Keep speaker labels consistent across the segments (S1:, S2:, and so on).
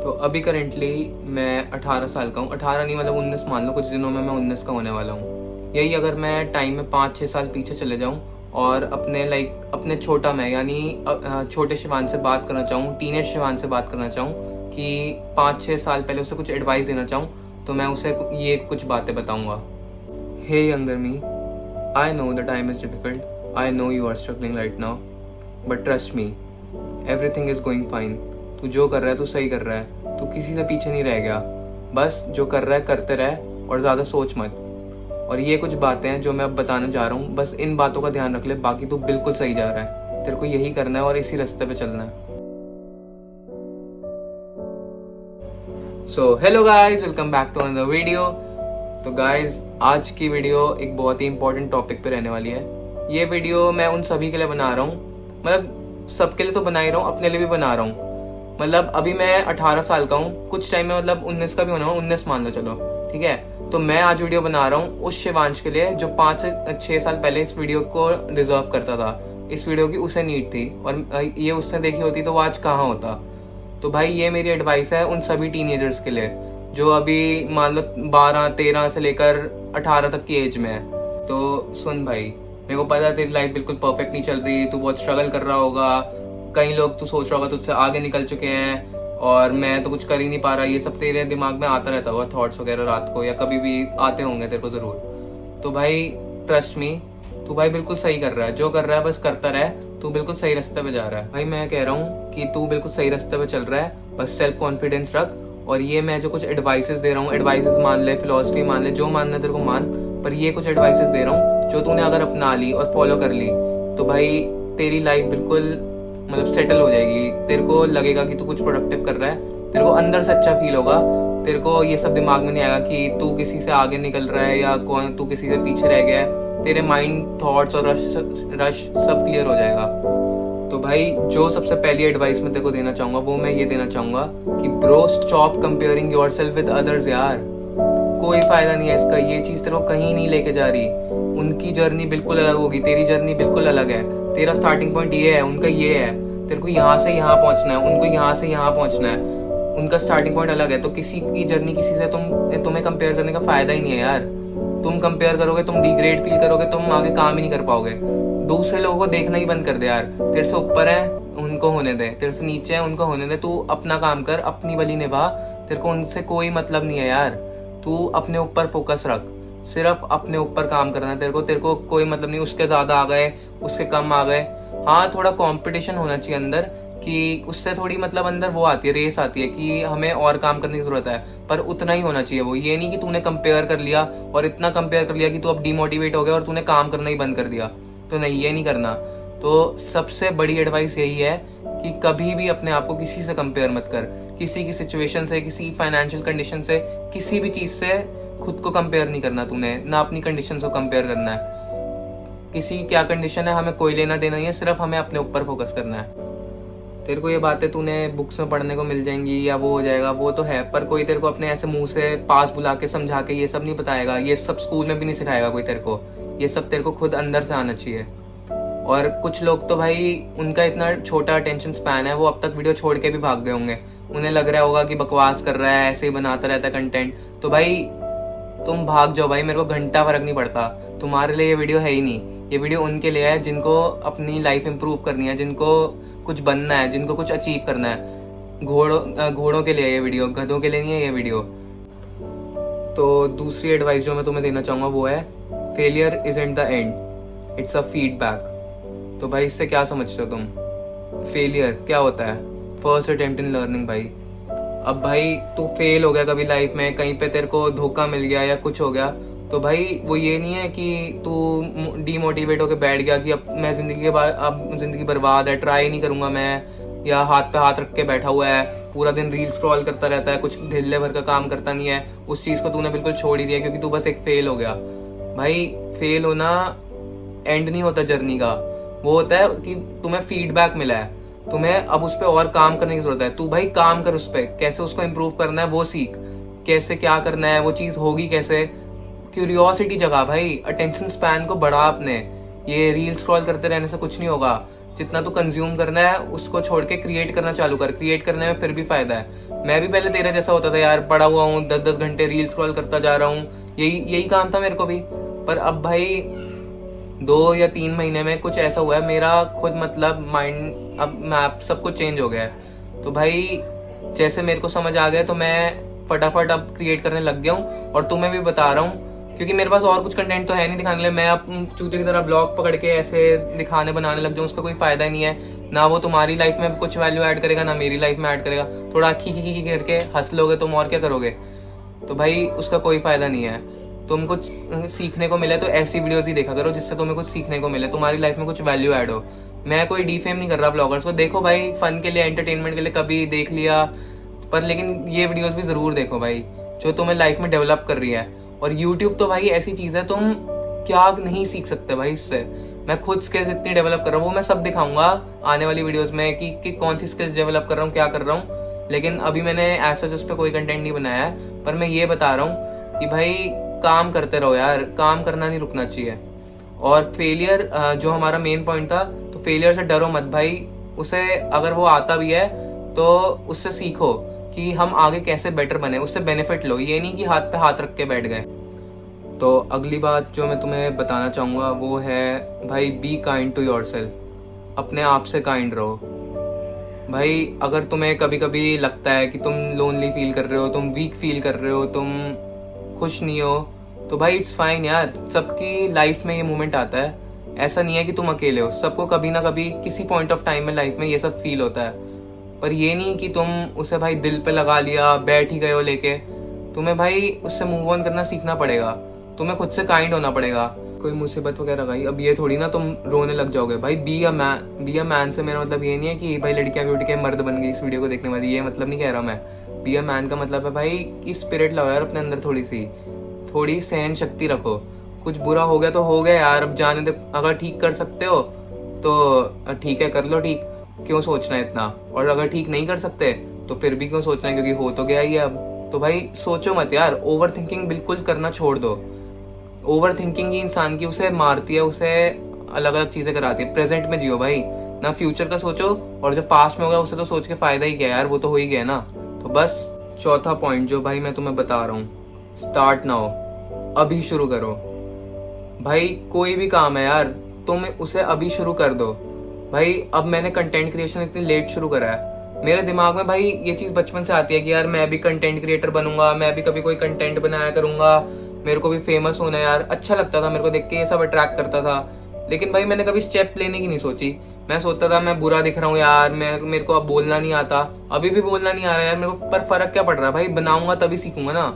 S1: तो अभी करेंटली मैं 18 साल का हूँ। 18 नहीं, मतलब 19 मान लो, कुछ दिनों में मैं 19 का होने वाला हूँ। यही अगर मैं टाइम में 5-6 साल पीछे चले जाऊँ और अपने छोटा मैं यानी छोटे शिवान से बात करना चाहूँ, टीनेज शिवान से बात करना चाहूँ कि 5-6 साल पहले उसे कुछ एडवाइस देना चाहूँ, तो मैं उसे ये कुछ बातें बताऊँगा। Hey younger me, I know the time is difficult, I know you are struggling right now, but trust me, everything is going fine. तू जो कर रहा है तू सही कर रहा है, तू किसी से पीछे नहीं रह गया। बस जो कर रहा है करते रह और ज़्यादा सोच मत। और ये कुछ बातें हैं जो मैं अब बताने जा रहा हूँ, बस इन बातों का ध्यान रख ले, बाकी तू बिल्कुल सही जा रहा है। तेरे को यही करना है और इसी रास्ते पे चलना है। So hello guys, welcome back to another video. तो गाइज, आज की वीडियो एक बहुत ही इंपॉर्टेंट टॉपिक पे रहने वाली है। ये वीडियो मैं उन सभी के लिए बना रहा हूँ, मतलब सबके लिए तो बना ही रहा हूँ, अपने लिए भी बना रहा हूँ। मतलब अभी मैं 18 साल का हूँ, कुछ टाइम में मतलब 19 का भी होना हो, 19 मान लो, चलो ठीक है। तो मैं आज वीडियो बना रहा हूँ उस शिवांश के लिए जो 5 से 6 साल पहले इस वीडियो को डिजर्व करता था। इस वीडियो की उसे नीड थी और ये उसने देखी होती तो वो आज कहाँ होता। तो भाई ये मेरी एडवाइस है उन सभी टीनेजर्स के लिए जो अभी मान लो 12-13 से लेकर 18 तक की एज में है। तो सुन भाई, मेरे को पता है तेरी लाइफ बिल्कुल परफेक्ट नहीं चल रही, तू बहुत स्ट्रगल कर रहा होगा। कई लोग तू सोच रहा होगा तुझसे आगे निकल चुके हैं और मैं तो कुछ कर ही नहीं पा रहा। ये सब तेरे दिमाग में आता रहता होगा, थॉट्स वगैरह रात को या कभी भी आते होंगे तेरे को जरूर। तो भाई ट्रस्ट मी, तू भाई बिल्कुल सही कर रहा है, जो कर रहा है बस करता रहे, तू बिल्कुल सही रास्ते पे जा रहा है। भाई मैं कह रहा हूँ कि तू बिल्कुल सही रास्ते पे चल रहा है, बस सेल्फ कॉन्फिडेंस रख। और ये मैं जो कुछ एडवाइसेस दे रहा हूँ, एडवाइसेस मान ले, फिलोसफी मान ले, जो मानना है तेरे को मान, पर ये कुछ एडवाइसेस दे रहा हूँ जो तूने अगर अपना ली और फॉलो कर ली तो भाई तेरी लाइफ बिल्कुल मतलब सेटल हो जाएगी। तेरे को लगेगा कि तू कुछ प्रोडक्टिव कर रहा है, तेरे को अंदर से अच्छा फील होगा। तेरे को ये सब दिमाग में नहीं आएगा कि तू किसी से आगे निकल रहा है या कौन तू किसी से पीछे रह गया है। तेरे माइंड, थॉट्स और रश सब क्लियर हो जाएगा। तो भाई जो सबसे पहली एडवाइस मैं तेरे को देना चाहूंगा वो मैं ये देना चाहूंगा कि bro, stop comparing yourself with others यार। कोई फायदा नहीं है इसका, ये चीज तेरे को कहीं नहीं लेके जा रही। उनकी जर्नी बिल्कुल अलग होगी, तेरी जर्नी बिल्कुल अलग है। तेरा स्टार्टिंग पॉइंट ये है, उनका ये है। तेरे को यहाँ से यहाँ पहुंचना है, उनको यहाँ से यहाँ पहुंचना है। उनका स्टार्टिंग पॉइंट अलग है, तो किसी की जर्नी किसी से तुम्हें कंपेयर करने का फायदा ही नहीं है यार। तुम कंपेयर करोगे, तुम डिग्रेड फील करोगे, तुम आगे काम ही नहीं कर पाओगे। दूसरे लोगों को देखना ही बंद कर दे यार। तेरे से ऊपर है उनको होने दे, तेरे से नीचे है उनको होने दे। तू अपना काम कर, अपनी भली निभा, तेरे को उनसे कोई मतलब नहीं है यार। तू अपने ऊपर फोकस रख, सिर्फ अपने ऊपर काम करना है तेरे को कोई मतलब नहीं उसके ज्यादा आ गए, उसके कम आ गए। हाँ, थोड़ा कंपटीशन होना चाहिए अंदर कि उससे थोड़ी मतलब अंदर वो आती है, रेस आती है कि हमें और काम करने की जरूरत है, पर उतना ही होना चाहिए वो। ये नहीं कि तूने कंपेयर कर लिया और इतना कंपेयर कर लिया कि तू अब डिमोटिवेट हो गया और तूने काम करना ही बंद कर दिया। तो नहीं, ये नहीं करना। तो सबसे बड़ी एडवाइस यही है कि कभी भी अपने आप को किसी से कंपेयर मत कर। किसी की सिचुएशन से, किसी फाइनेंशियल कंडीशन से, किसी भी चीज से खुद को कंपेयर नहीं करना तूने, ना अपनी कंडीशन को कंपेयर करना है। किसी की क्या कंडीशन है हमें कोई लेना देना नहीं है, सिर्फ हमें अपने ऊपर फोकस करना है। तेरे को ये बातें तूने बुक्स में पढ़ने को मिल जाएंगी या वो हो जाएगा, वो तो है, पर कोई तेरे को अपने ऐसे मुंह से पास बुला के समझा के ये सब नहीं बताएगा। ये सब स्कूल में भी नहीं सिखाएगा कोई तेरे को। ये सब तेरे को खुद अंदर से आना चाहिए। और कुछ लोग तो भाई उनका इतना छोटा अटेंशन स्पैन है, वो अब तक वीडियो छोड़ के भी भाग गए होंगे। उन्हें लग रहा होगा कि बकवास कर रहा है, ऐसे ही बनाता रहता है कंटेंट। तो भाई तुम भाग जाओ भाई, मेरे को घंटा फर्क नहीं पड़ता। तुम्हारे लिए ये वीडियो है ही नहीं। ये वीडियो उनके लिए है जिनको अपनी लाइफ इंप्रूव करनी है, जिनको कुछ बनना है, जिनको कुछ अचीव करना है। घोड़ों के लिए ये वीडियो, गधों के लिए नहीं है ये वीडियो। तो दूसरी एडवाइस जो मैं तुम्हें देना चाहूंगा वो है, failure isn't the end, it's a feedback. तो भाई इससे क्या समझते हो तुम? फेलियर क्या होता है? फर्स्ट अटेम्प्ट इन लर्निंग भाई। अब भाई तू फेल हो गया कभी लाइफ में, कहीं पे तेरे को धोखा मिल गया या कुछ हो गया, तो भाई वो ये नहीं है कि तू डीमोटिवेट होकर बैठ गया कि अब मैं जिंदगी के बाद अब जिंदगी बर्बाद है, ट्राई नहीं करूंगा मैं, या हाथ पे हाथ रख के बैठा हुआ है, पूरा दिन रील स्क्रॉल करता रहता है, कुछ ढिल्ले भर का काम करता नहीं है। उस चीज को तूने बिल्कुल छोड़ ही दिया क्योंकि तू बस एक फेल हो गया। भाई फेल होना एंड नहीं होता जर्नी का, वो होता है कि तुम्हें फीडबैक मिला है, तुम्हें अब उस पर और काम करने की जरूरत है। तू भाई काम कर उस पर, कैसे उसको इम्प्रूव करना है वो सीख, कैसे क्या करना है, वो चीज होगी कैसे। क्यूरियोसिटी जगा भाई, अटेंशन स्पैन को बढ़ा अपने। ये रील स्क्रॉल करते रहने से कुछ नहीं होगा। जितना तू कंज्यूम करना है उसको छोड़ के क्रिएट करना चालू कर। क्रिएट करने में फिर भी फायदा है। मैं भी पहले तेरे जैसा होता था यार, पड़ा हुआ हूँ 10-10 घंटे रील स्क्रॉल करता जा रहा हूँ, यही काम था मेरे को भी। पर अब भाई 2 या 3 महीने में कुछ ऐसा हुआ है मेरा खुद मतलब माइंड, अब मैप सब कुछ चेंज हो गया है। तो भाई जैसे मेरे को समझ आ गया तो मैं फटाफट अब क्रिएट करने लग गया हूँ, और तुम्हें भी बता रहा हूँ क्योंकि मेरे पास और कुछ कंटेंट तो है नहीं दिखाने लिए। मैं अब चूते की तरह ब्लॉग पकड़ के ऐसे दिखाने बनाने लग जाऊँ, उसका कोई फायदा नहीं है। ना वो तुम्हारी लाइफ में कुछ वैल्यू ऐड करेगा, ना मेरी लाइफ में ऐड करेगा। थोड़ा खी करके हंस लोगे तुम, और क्या करोगे? तो भाई उसका कोई फायदा नहीं है। तुम कुछ सीखने को मिले तो ऐसी वीडियोस ही देखा करो जिससे तुम्हें कुछ सीखने को मिले, तुम्हारी लाइफ में कुछ वैल्यू ऐड हो। मैं कोई डीफेम नहीं कर रहा ब्लॉगर्स को, देखो भाई फन के लिए, एंटरटेनमेंट के लिए कभी देख लिया, पर लेकिन ये वीडियोस भी जरूर देखो भाई जो तुम्हें लाइफ में डेवलप कर रही है। और यूट्यूब तो भाई ऐसी चीज है, तुम क्या नहीं सीख सकते भाई इससे। मैं खुद स्किल्स इतनी डेवलप कर रहा हूँ, वो मैं सब दिखाऊंगा आने वाली वीडियोस में कि कौन सी स्किल्स डेवलप कर रहा हूँ, क्या कर रहा हूँ। लेकिन अभी मैंने ऐसा उस पर कोई कंटेंट नहीं बनाया है, पर मैं ये बता रहा हूँ कि भाई काम करते रहो यार, काम करना नहीं रुकना चाहिए। और फेलियर जो हमारा मेन पॉइंट था, तो फेलियर से डरो मत भाई। उसे अगर वो आता भी है तो उससे सीखो कि हम आगे कैसे बेटर बने, उससे बेनिफिट लो, ये नहीं कि हाथ पे हाथ रख के बैठ गए। तो अगली बात जो मैं तुम्हें बताना चाहूँगा वो है भाई बी काइंड टू योरसेल्फ। अपने आप से काइंड रहो भाई। अगर तुम्हें कभी कभी लगता है कि तुम लोनली फील कर रहे हो, तुम वीक फील कर रहे हो, तुम खुश नहीं हो, तो भाई इट्स फाइन यार। सबकी लाइफ में ये मोमेंट आता है, ऐसा नहीं है कि तुम अकेले हो। सबको कभी ना कभी किसी पॉइंट ऑफ टाइम में लाइफ में ये सब फील होता है। पर ये नहीं कि तुम उसे भाई दिल पे लगा लिया, बैठ ही गए हो लेके। तुम्हें भाई उससे मूव ऑन करना सीखना पड़ेगा, तुम्हें खुद से काइंड होना पड़ेगा। कोई मुसीबत वगैरह गई, अब ये थोड़ी ना तुम रोने लग जाओगे भाई। बी अ मैन से मेरा मतलब ये नहीं है कि भाई लड़कियां भी उठ के मर्द बन गई इस वीडियो को देखने वाली, ये मतलब नहीं कह रहा मैं। बी अ मैन का मतलब है भाई कि स्पिरिट लाओ यार अपने अंदर, थोड़ी सहन शक्ति रखो। कुछ बुरा हो गया तो हो गया यार, अब जाने दे। अगर ठीक कर सकते हो तो ठीक है, कर लो ठीक, क्यों सोचना है इतना। और अगर ठीक नहीं कर सकते तो फिर भी क्यों सोचना है, क्योंकि हो तो गया ही है अब। तो भाई सोचो मत यार, ओवर थिंकिंग बिल्कुल करना छोड़ दो। ओवर थिंकिंग ही इंसान की उसे मारती है, उसे अलग अलग चीजें कराती है। प्रेजेंट में जियो भाई, ना फ्यूचर का सोचो, और जो पास्ट में होगा उसे तो सोच के फायदा ही क्या यार, वो तो हो ही गया ना। तो बस चौथा पॉइंट जो भाई मैं तुम्हें बता रहा हूँ, स्टार्ट नाउ, अभी शुरू करो भाई। कोई भी काम है यार, तुम उसे अभी शुरू कर दो भाई। अब मैंने कंटेंट क्रिएशन इतनी लेट शुरू करा है, मेरे दिमाग में भाई ये चीज बचपन से आती है कि यार मैं भी कंटेंट क्रिएटर बनूंगा, मैं भी कभी कोई कंटेंट बनाया करूंगा, मेरे को भी फेमस होना है यार। अच्छा लगता था मेरे को देख के, ये सब अट्रैक्ट करता था। लेकिन भाई मैंने कभी स्टेप लेने की नहीं सोची। मैं सोचता था मैं बुरा दिख रहा हूँ यार, मेरे को अब बोलना नहीं आता, अभी भी बोलना नहीं आ रहा यार मेरे को। पर फर्क क्या पड़ रहा है भाई, बनाऊंगा तभी सीखूंगा ना।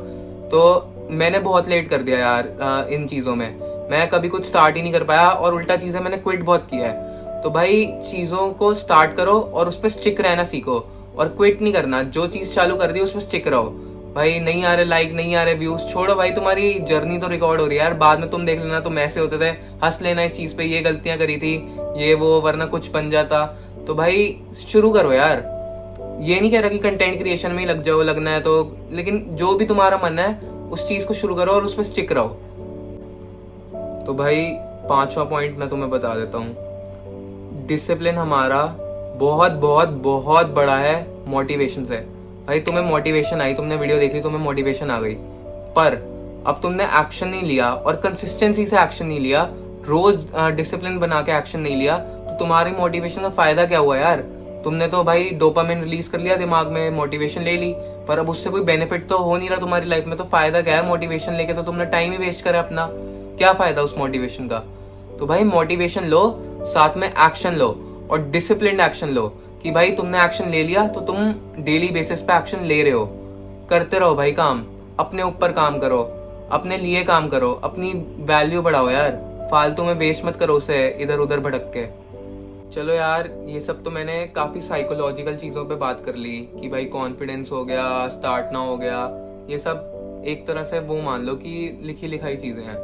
S1: तो मैंने बहुत लेट कर दिया यार इन चीजों में। मैं कभी कुछ स्टार्ट ही नहीं कर पाया, और उल्टा चीजें मैंने क्विट बहुत किया है। तो भाई चीजों को स्टार्ट करो और उस पर स्टिक रहना सीखो, और क्विट नहीं करना। जो चीज चालू कर दी उसमें स्टिक रहो भाई। नहीं आ रहे लाइक, नहीं आ रहे व्यूज, छोड़ो भाई, तुम्हारी जर्नी तो रिकॉर्ड हो रही है यार। बाद में तुम देख लेना तुम ऐसे होते थे, हंस लेना इस चीज पे, ये गलतियां करी थी, ये वो, वरना कुछ बन जाता। तो भाई शुरू करो यार। ये नहीं कह रहा कि कंटेंट क्रिएशन में ही लग जाओ, लगना है तो, लेकिन जो भी तुम्हारा मन है उस चीज को शुरू करो और उस पर स्टिक रहो। तो भाई पांचवा पॉइंट मैं तुम्हें बता देता हूँ, डिसिप्लिन हमारा बहुत बहुत बहुत बड़ा है मोटिवेशन से। भाई तुम्हें मोटिवेशन आई, तुमने वीडियो देख ली, तुम्हें मोटिवेशन आ गई, पर अब तुमने एक्शन नहीं लिया और कंसिस्टेंसी से एक्शन नहीं लिया, रोज डिसिप्लिन बना के एक्शन नहीं लिया, तो तुम्हारी मोटिवेशन का फायदा क्या हुआ यार? तुमने तो भाई डोपामिन रिलीज कर लिया दिमाग में, मोटिवेशन ले ली, पर अब उससे कोई बेनिफिट तो हो नहीं रहा तुम्हारी लाइफ में। तो फायदा क्या है मोटिवेशन लेके? तो तुमने टाइम ही वेस्ट करा अपना, क्या फायदा उस मोटिवेशन का? तो भाई मोटिवेशन लो, साथ में एक्शन लो, और डिसिप्लिन्ड एक्शन लो कि भाई तुमने एक्शन ले लिया तो तुम डेली बेसिस पे एक्शन ले रहे हो। करते रहो भाई काम, अपने ऊपर काम करो, अपने लिए काम करो, अपनी वैल्यू बढ़ाओ यार। फालतू में वेस्ट मत करो उसे इधर उधर भटक के। चलो यार, ये सब तो मैंने काफी साइकोलॉजिकल चीजों पे बात कर ली कि भाई कॉन्फिडेंस हो गया, स्टार्ट ना हो गया, ये सब एक तरह से वो मान लो कि लिखी लिखाई चीजें हैं।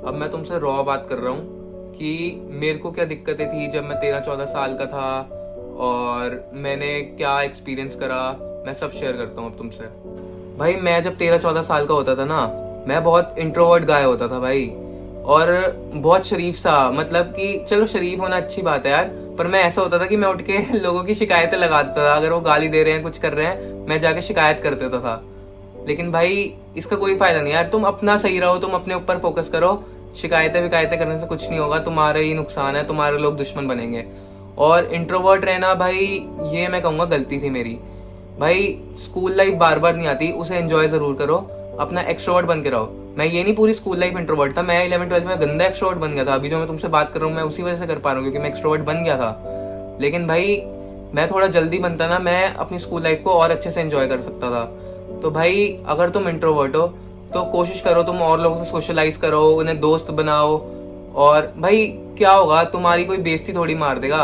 S1: अब मैं तुमसे रॉ बात कर रहा हूँ कि मेरे को क्या दिक्कतें थी जब मैं 13-14 साल का था, और मैंने क्या एक्सपीरियंस करा, मैं सब शेयर करता हूँ अब तुमसे। भाई मैं जब 13-14 साल का होता था ना, मैं बहुत इंट्रोवर्ट गाय होता था भाई, और बहुत शरीफ सा, मतलब कि चलो शरीफ होना अच्छी बात है यार, पर मैं ऐसा होता था कि मैं उठ के लोगों की शिकायतें लगा देता था। अगर वो गाली दे रहे हैं, कुछ कर रहे हैं, मैं जाके शिकायत कर देता था। लेकिन भाई इसका कोई फायदा नहीं यार, तुम अपना सही रहो, तुम अपने ऊपर फोकस करो। शिकायतें विकायतें करने से कुछ नहीं होगा, तुम्हारा ही नुकसान है, तुम्हारे लोग दुश्मन बनेंगे। और इंट्रोवर्ट रहना भाई, ये मैं कहूँगा गलती थी मेरी। भाई स्कूल लाइफ बार बार नहीं आती, उसे एंजॉय जरूर करो, अपना एक्सट्रोवर्ट बन के रहो। मैं ये नहीं पूरी स्कूल लाइफ इंट्रोवर्ट था, मैं 11th 12th में गंदा एक्सट्रोवर्ट बन गया था। अभी जो मैं तुमसे बात कर रहा हूँ मैं उसी वजह से कर पा रहा हूँ, क्योंकि मैं एक्सट्रोवर्ट बन गया था। लेकिन भाई मैं थोड़ा जल्दी बनता ना, मैं अपनी स्कूल लाइफ को और अच्छे से एंजॉय कर सकता था। तो भाई अगर तुम इंट्रोवर्ट हो तो कोशिश करो तुम और लोगों से सोशलाइज करो, उन्हें दोस्त बनाओ। और भाई क्या होगा, तुम्हारी कोई बेइज्जती थोड़ी मार देगा।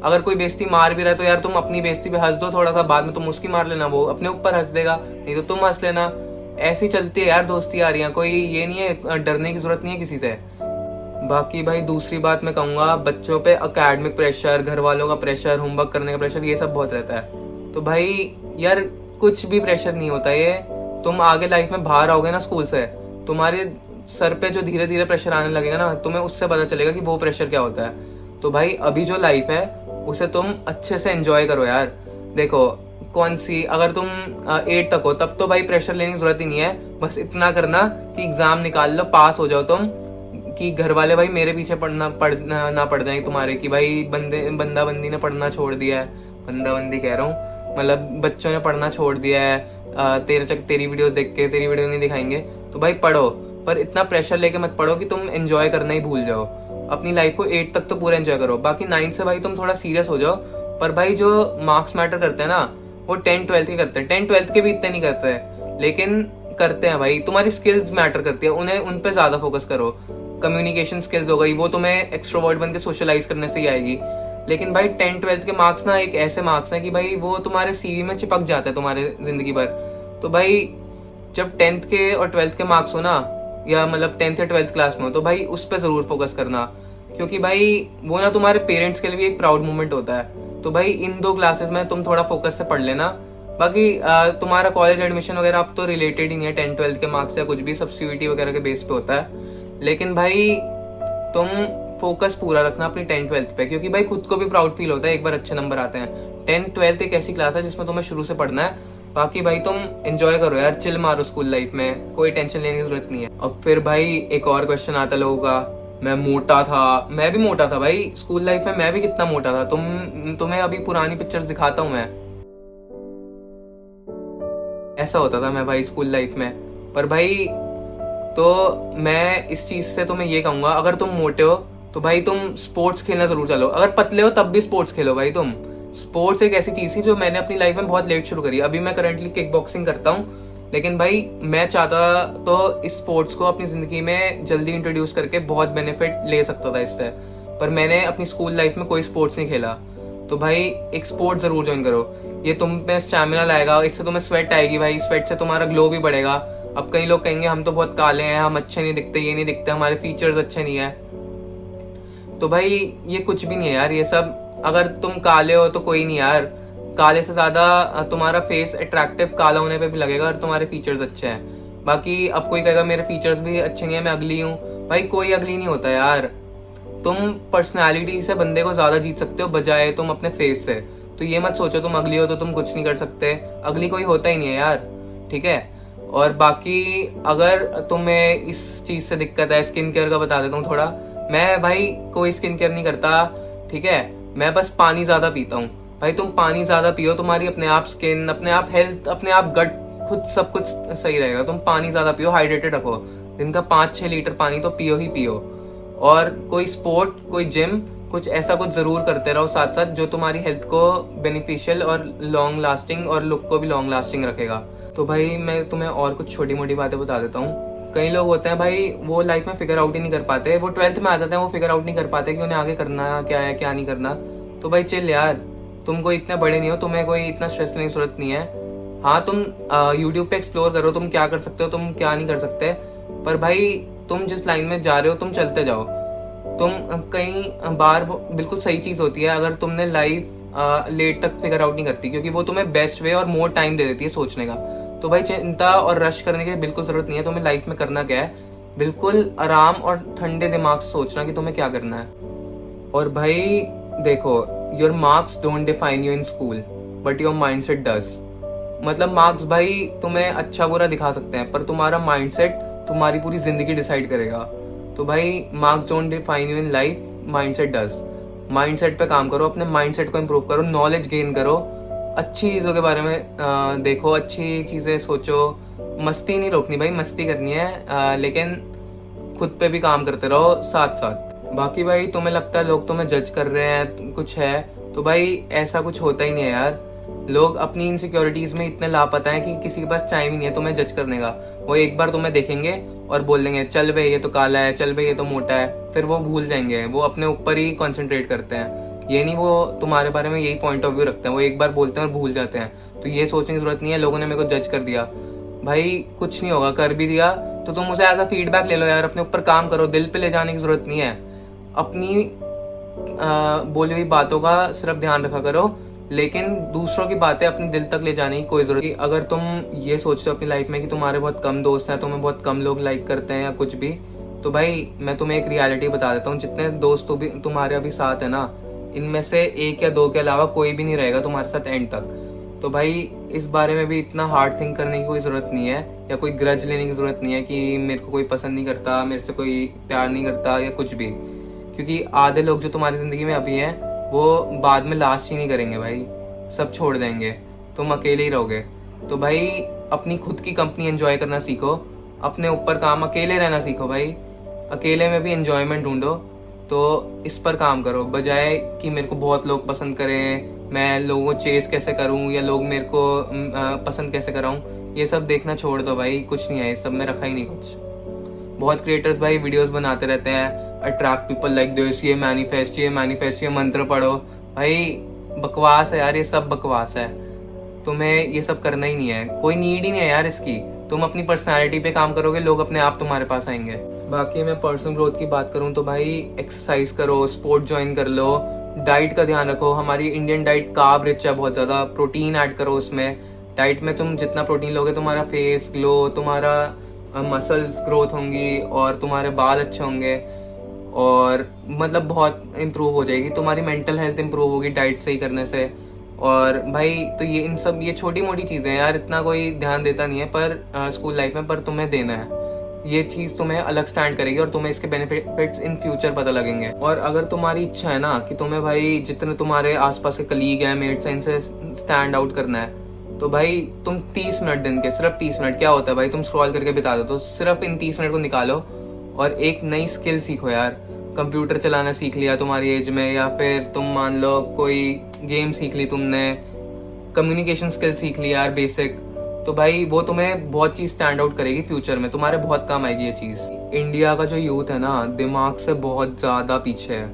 S1: अगर कोई बेइज्जती मार भी रहा है तो यार तुम अपनी बेइज्जती पे हंस दो थोड़ा सा, बाद में तुम उसकी मार लेना, वो अपने ऊपर हंस देगा, नहीं तो तुम हंस लेना। ऐसी चलती है यार दोस्ती यारियां, कोई ये नहीं है, डरने की जरूरत नहीं है किसी से। बाकी भाई दूसरी बात मैं कहूँगा, बच्चों पे अकेडमिक प्रेशर, घर वालों का प्रेशर, होमवर्क करने का प्रेशर, ये सब बहुत रहता है। तो भाई यार कुछ भी प्रेशर नहीं होता ये, तुम आगे लाइफ में बाहर आओगे ना स्कूल से, तुम्हारे सर पे जो धीरे धीरे प्रेशर आने लगेगा ना, तुम्हें उससे पता चलेगा कि वो प्रेशर क्या होता है। तो भाई अभी जो लाइफ है उसे तुम अच्छे से एंजॉय करो यार। देखो कौन सी, अगर तुम 8 तक हो तब तो भाई प्रेशर लेने की जरूरत ही नहीं है, बस इतना करना कि एग्जाम निकाल लो, पास हो जाओ तुम, कि घर वाले भाई मेरे पीछे पढ़ना ना पड़ जाए तुम्हारे, कि भाई बंदा बंदी ने पढ़ना छोड़ दिया है, बंदा बंदी कह रहा हूँ, मतलब बच्चों ने पढ़ना छोड़ दिया है, तेरी वीडियोस देख के, तेरी वीडियो नहीं दिखाएंगे, तो भाई पढ़ो, पर इतना प्रेशर लेके मत पढ़ो कि तुम एंजॉय करना ही भूल जाओ। अपनी लाइफ को 8 तक तो पूरा एंजॉय करो, बाकी 9 से भाई तुम थोड़ा सीरियस हो जाओ। पर भाई जो मार्क्स मैटर करते हैं ना, वो 10th 12th के करते हैं, 10th 12th के भी इतने नहीं करते हैं, लेकिन करते हैं भाई। तुम्हारी स्किल्स मैटर करती है, उन्हें उन पे ज्यादा फोकस करो। कम्युनिकेशन स्किल्स हो गई, वो तुम्हें एक्सट्रोवर्ट बन के सोशलाइज करने से ही आएगी। लेकिन भाई 10th 12th के मार्क्स ना एक ऐसे मार्क्स हैं कि भाई वो तुम्हारे सीवी में चिपक जाता है तुम्हारे जिंदगी भर। तो भाई जब 10th के और 12th के मार्क्स हो ना, या मतलब 10th या 12th क्लास में हो, तो भाई उस पर जरूर फोकस करना, क्योंकि भाई वो ना तुम्हारे पेरेंट्स के लिए भी एक प्राउड मोमेंट होता है। तो भाई इन 2 क्लासेस में तुम थोड़ा फोकस से पढ़ लेना। बाकी तुम्हारा कॉलेज एडमिशन वगैरह अब तो रिलेटेड ही नहीं है 10th 12th के मार्क्स या कुछ भी, सब CUET वगैरह के बेस पे होता है। लेकिन भाई तुम फोकस पूरा रखना अपनी 10th 12th पे, क्योंकि भाई खुद को भी प्राउड फील होता है एक बार अच्छे नंबर आते हैं। 10th 12th एक ऐसी क्लास है जिसमें तुम्हें शुरू से पढ़ना है। बाकी भाई तुम एंजॉय करो यार, चिल मारो स्कूल लाइफ में, कोई टेंशन लेने की जरूरत नहीं है। अब फिर भाई एक और क्वेश्चन आता है लोगों का, मैं मोटा था, मैं भी मोटा था भाई स्कूल लाइफ में, मैं भी कितना मोटा था। तुम्हें अभी पुरानी पिक्चर्स दिखाता हूँ मैं, ऐसा होता था मैं भाई स्कूल लाइफ में। पर भाई तो मैं इस चीज से तुम्हें ये कहूंगा, अगर तुम मोटे हो तो भाई तुम स्पोर्ट्स खेलना जरूर चलो, अगर पतले हो तब भी स्पोर्ट्स खेलो भाई तुम। स्पोर्ट्स एक ऐसी चीज थी जो मैंने अपनी लाइफ में बहुत लेट शुरू करी। अभी मैं करंटली किक बॉक्सिंग करता हूँ, लेकिन भाई मैं चाहता तो इस स्पोर्ट्स को अपनी जिंदगी में जल्दी इंट्रोड्यूस करके बहुत बेनिफिट ले सकता था इससे, पर मैंने अपनी स्कूल लाइफ में कोई स्पोर्ट्स नहीं खेला। तो भाई एक स्पोर्ट जरूर ज्वाइन करो, ये तुम में स्टैमिना लाएगा, इससे तुम्हें स्वेट आएगी भाई, स्वेट से तुम्हारा ग्लो भी बढ़ेगा। अब कई लोग कहेंगे हम तो बहुत काले हैं, हम अच्छे नहीं दिखते, ये नहीं दिखते, हमारे फीचर्स अच्छे नहीं है। तो भाई ये कुछ भी नहीं है यार, ये सब अगर तुम काले हो तो कोई नहीं यार, काले से ज्यादा तुम्हारा फेस अट्रैक्टिव काला होने पे भी लगेगा और तुम्हारे फीचर्स अच्छे हैं। बाकी अब कोई कहेगा मेरे फीचर्स भी अच्छे नहीं है, मैं अगली हूँ, भाई कोई अगली नहीं होता यार। तुम पर्सनैलिटी से बंदे को ज्यादा जीत सकते हो बजाय तुम अपने फेस से। तो ये मत सोचो तुम अगली हो तो तुम कुछ नहीं कर सकते, अगली कोई होता ही नहीं है यार, ठीक है। और बाकी अगर तुम्हें इस चीज से दिक्कत है, स्किन केयर का बता देता हूँ थोड़ा। मैं भाई कोई स्किन केयर नहीं करता, ठीक है, मैं बस पानी ज्यादा पीता हूँ। भाई तुम पानी ज्यादा पियो, तुम्हारी अपने आप स्किन, अपने आप हेल्थ, अपने आप गट, खुद सब कुछ सही रहेगा। तुम पानी ज्यादा पियो, हाइड्रेटेड रखो, दिन का 5-6 लीटर पानी तो पियो ही पियो। और कोई स्पोर्ट, कोई जिम, कुछ ऐसा कुछ जरूर करते रहो साथ साथ जो तुम्हारी हेल्थ को बेनिफिशियल और लॉन्ग लास्टिंग और लुक को भी लॉन्ग लास्टिंग रखेगा। तो भाई मैं तुम्हें और कुछ छोटी मोटी बातें बता देता हूँ। कई लोग होते हैं भाई वो लाइफ में फिगर आउट ही नहीं कर पाते, वो 12th में आ जाते हैं, वो फिगर आउट नहीं कर पाते कि उन्हें आगे करना क्या है क्या नहीं करना। तो भाई चिल यार, तुम कोई इतने बड़े नहीं हो, तुम्हें कोई इतना स्ट्रेस लेने की जरूरत नहीं है। हाँ तुम यूट्यूब पे एक्सप्लोर करो तुम क्या कर सकते हो, तुम क्या नहीं कर सकते, पर भाई तुम जिस लाइन में जा रहे हो तुम चलते जाओ। तुम कई बार बिल्कुल सही चीज होती है अगर तुमने लाइफ लेट तक फिगर आउट नहीं करती, क्योंकि वो तुम्हें बेस्ट वे और मोर टाइम दे देती है सोचने का। तो भाई चिंता और रश करने की बिल्कुल जरूरत नहीं है। तुम्हें लाइफ में करना क्या है, बिल्कुल आराम और ठंडे दिमाग से सोचना कि तुम्हें क्या करना है। और भाई देखो your marks don't define you in school but your mind set does. मतलब मार्क्स भाई तुम्हें अच्छा बुरा दिखा सकते हैं, पर तुम्हारा माइंड सेट तुम्हारी पूरी जिंदगी डिसाइड करेगा। तो भाई marks don't define you in life, mind set does. Mind set पे काम करो, अपने माइंड सेट को इम्प्रूव करो, नॉलेज गेन करो, अच्छी चीज़ों के बारे में देखो, अच्छी चीज़ें सोचो। मस्ती नहीं रोकनी भाई, मस्ती करनी है, लेकिन खुद पे भी काम करते रहो साथ साथ। बाकी भाई तुम्हें लगता है लोग तुम्हें जज कर रहे हैं कुछ है, तो भाई ऐसा कुछ होता ही नहीं है यार। लोग अपनी इनसिक्योरिटीज में इतने लापता हैं कि किसी के पास टाइम ही नहीं है तुम्हें जज करने का। वो एक बार तुम्हें देखेंगे और बोल देंगे चल भाई ये तो काला है, चल भाई ये तो मोटा है, फिर वो भूल जाएंगे। वो अपने ऊपर ही कॉन्सेंट्रेट करते हैं, ये नहीं वो तुम्हारे बारे में यही पॉइंट ऑफ व्यू रखते हैं। वो एक बार बोलते हैं और भूल जाते हैं। तो ये सोचने की जरूरत नहीं है लोगों ने मेरे को जज कर दिया, भाई कुछ नहीं होगा, कर भी दिया तो तुम उसे एज अ फीडबैक ले लो यार, अपने ऊपर काम करो, दिल पे ले जाने की जरूरत नहीं है। अपनी बोली हुई बातों का सिर्फ ध्यान रखा करो, लेकिन दूसरों की बातें अपने दिल तक ले जाने की कोई जरूरत नहीं। अगर तुम ये सोचते हो अपनी लाइफ में कि तुम्हारे बहुत कम दोस्त हैं, तुम्हें बहुत कम लोग लाइक करते हैं या कुछ भी, तो भाई मैं तुम्हें एक रियलिटी बता देता हूँ। जितने दोस्त तो भी तुम्हारे अभी साथ है ना, इनमें से 1 या 2 के अलावा कोई भी नहीं रहेगा तुम्हारे साथ एंड तक। तो भाई इस बारे में भी इतना हार्ड थिंक करने की कोई ज़रूरत नहीं है, या कोई ग्रज लेने की ज़रूरत नहीं है कि मेरे को कोई पसंद नहीं करता, मेरे से कोई प्यार नहीं करता या कुछ भी। क्योंकि आधे लोग जो तुम्हारी ज़िंदगी में अभी हैं वो बाद में लास्ट ही नहीं करेंगे भाई, सब छोड़ देंगे, तुम अकेले ही रहोगे। तो भाई अपनी खुद की कंपनी एंजॉय करना सीखो, अपने ऊपर काम, अकेले रहना सीखो भाई, अकेले में भी एंजॉयमेंट ढूंढो। तो इस पर काम करो, बजाय कि मेरे को बहुत लोग पसंद करें, मैं लोगों को चेस कैसे करूं या लोग मेरे को पसंद कैसे कराऊं, ये सब देखना छोड़ दो भाई। कुछ नहीं है, ये सब में रखा ही नहीं कुछ। बहुत क्रिएटर्स भाई वीडियोस बनाते रहते हैं, अट्रैक्ट पीपल लाइक दिस, ये मैनिफेस्ट, ये मंत्र पढ़ो। भाई बकवास है यार, ये सब बकवास है, तुम्हें ये सब करना ही नहीं है, कोई नीड ही नहीं है यार इसकी। तुम अपनी पर्सनालिटी पे काम करोगे, लोग अपने आप तुम्हारे पास आएंगे। बाकी मैं पर्सनल ग्रोथ की बात करूं तो भाई एक्सरसाइज करो, स्पोर्ट ज्वाइन कर लो, डाइट का ध्यान रखो। हमारी इंडियन डाइट कार्ब रिच है बहुत ज्यादा, प्रोटीन ऐड करो उसमें। डाइट में तुम जितना प्रोटीन लोगे तुम्हारा फेस ग्लो, तुम्हारा मसल्स ग्रोथ होंगी और तुम्हारे बाल अच्छे होंगे, और मतलब बहुत इम्प्रूव हो जाएगी तुम्हारी मेंटल हेल्थ, इम्प्रूव होगी डाइट सही करने से। और भाई तो ये इन सब ये छोटी मोटी चीज़ें यार, इतना कोई ध्यान देता नहीं है, पर स्कूल लाइफ में पर तुम्हें देना है। ये चीज़ तुम्हें अलग स्टैंड करेगी और तुम्हें इसके बेनिफिट्स इन फ्यूचर पता लगेंगे। और अगर तुम्हारी इच्छा है ना कि तुम्हें भाई जितने तुम्हारे आसपास के कलीग हैं, मेट्स हैं, इनसे स्टैंड आउट करना है, तो भाई तुम 30 मिनट दिन के, सिर्फ 30 मिनट क्या होता है भाई, तुम स्क्रॉल करके बिता दो, तो सिर्फ इन 30 मिनट को निकालो और एक नई स्किल सीखो यार। कंप्यूटर चलाना सीख लिया तुम्हारी एज में, या फिर तुम मान लो कोई गेम सीख ली तुमने, कम्युनिकेशन स्किल सीख ली यार बेसिक, तो भाई वो तुम्हें बहुत चीज स्टैंड आउट करेगी फ्यूचर में, तुम्हारे बहुत काम आएगी ये चीज। इंडिया का जो यूथ है ना, दिमाग से बहुत ज्यादा पीछे है।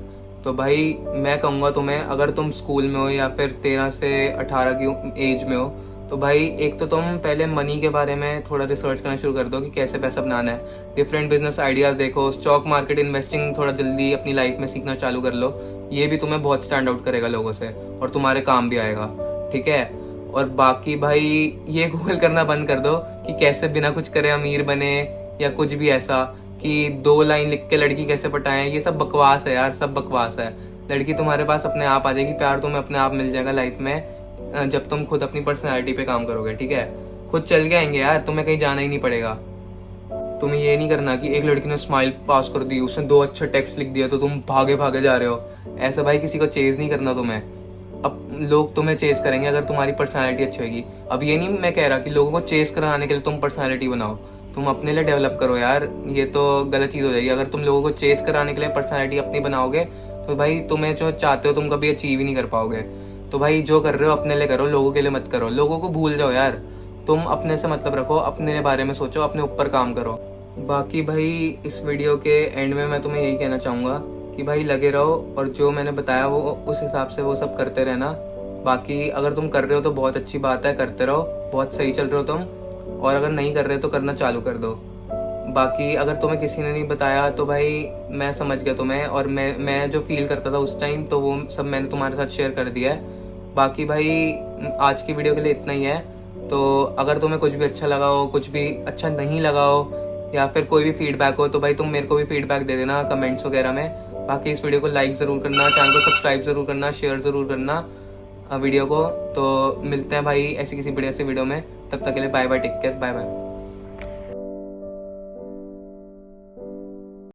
S1: तो भाई मैं कहूँगा तुम्हें, अगर तुम स्कूल में हो या फिर 13 से 18 की एज में हो, तो भाई एक तो तुम पहले मनी के बारे में थोड़ा रिसर्च करना शुरू कर दो कि कैसे पैसा बनाना है। डिफरेंट बिजनेस आइडियाज देखो, स्टॉक मार्केट इन्वेस्टिंग थोड़ा जल्दी अपनी लाइफ में सीखना चालू कर लो। ये भी तुम्हें बहुत स्टैंड आउट करेगा लोगों से और तुम्हारे काम भी आएगा, ठीक है। और बाकी भाई ये गूगल करना बंद कर दो कि कैसे बिना कुछ करे अमीर बने, या कुछ भी ऐसा कि 2 लाइन लिख के लड़की कैसे पटाएं, ये सब बकवास है यार, सब बकवास है। लड़की तुम्हारे पास अपने आप आ जाएगी, प्यार तुम्हें अपने आप मिल जाएगा लाइफ में, जब तुम खुद अपनी पर्सनैलिटी पे काम करोगे, ठीक है। खुद चल के आएंगे यार, तुम्हें कहीं जाना ही नहीं पड़ेगा। तुम्हें ये नहीं करना कि एक लड़की ने स्माइल पास कर दी, उसने 2 अच्छे टेक्स्ट लिख दिया तो तुम भागे भागे जा रहे हो। ऐसा भाई किसी को चेज नहीं करना तुम्हें। अब लोग तुम्हें चेज करेंगे अगर तुम्हारी पर्सनैलिटी अच्छी होगी। अब ये नहीं मैं कह रहा कि लोगों को चेज कराने के लिए तुम पर्सनैलिटी बनाओ, तुम अपने लिए डेवलप करो यार, ये तो गलत चीज हो जाएगी। अगर तुम लोगों को चेज कराने के लिए पर्सनैलिटी अपनी बनाओगे तो भाई तुम्हें जो चाहते हो तुम कभी अचीव ही नहीं कर पाओगे। तो भाई जो कर रहे हो अपने लिए करो, लोगों के लिए मत करो। लोगों को भूल जाओ यार, तुम अपने से मतलब रखो, अपने बारे में सोचो, अपने ऊपर काम करो। बाकी भाई इस वीडियो के एंड में मैं तुम्हें यही कहना चाहूँगा कि भाई लगे रहो, और जो मैंने बताया वो उस हिसाब से वो सब करते रहना। बाकी अगर तुम कर रहे हो तो बहुत अच्छी बात है, करते रहो, बहुत सही चल रहे हो तुम। और अगर नहीं कर रहे तो करना चालू कर दो। बाकी अगर तुम्हें किसी ने नहीं बताया तो भाई मैं समझ गया तुम्हें, और मैं जो फील करता था उस टाइम, तो वो सब मैंने तुम्हारे साथ शेयर कर दिया है। बाकी भाई आज की वीडियो के लिए इतना ही है। तो अगर तुम्हें कुछ भी अच्छा लगा हो, कुछ भी अच्छा नहीं लगा हो, या फिर कोई भी फीडबैक हो, तो भाई तुम मेरे को भी फीडबैक दे देना कमेंट्स वगैरह में। बाकी इस वीडियो को लाइक ज़रूर करना, चैनल को सब्सक्राइब ज़रूर करना, शेयर ज़रूर करना वीडियो को। तो मिलते हैं भाई ऐसी किसी बढ़िया सी वीडियो में, तब तक के लिए bye bye, take care, bye bye.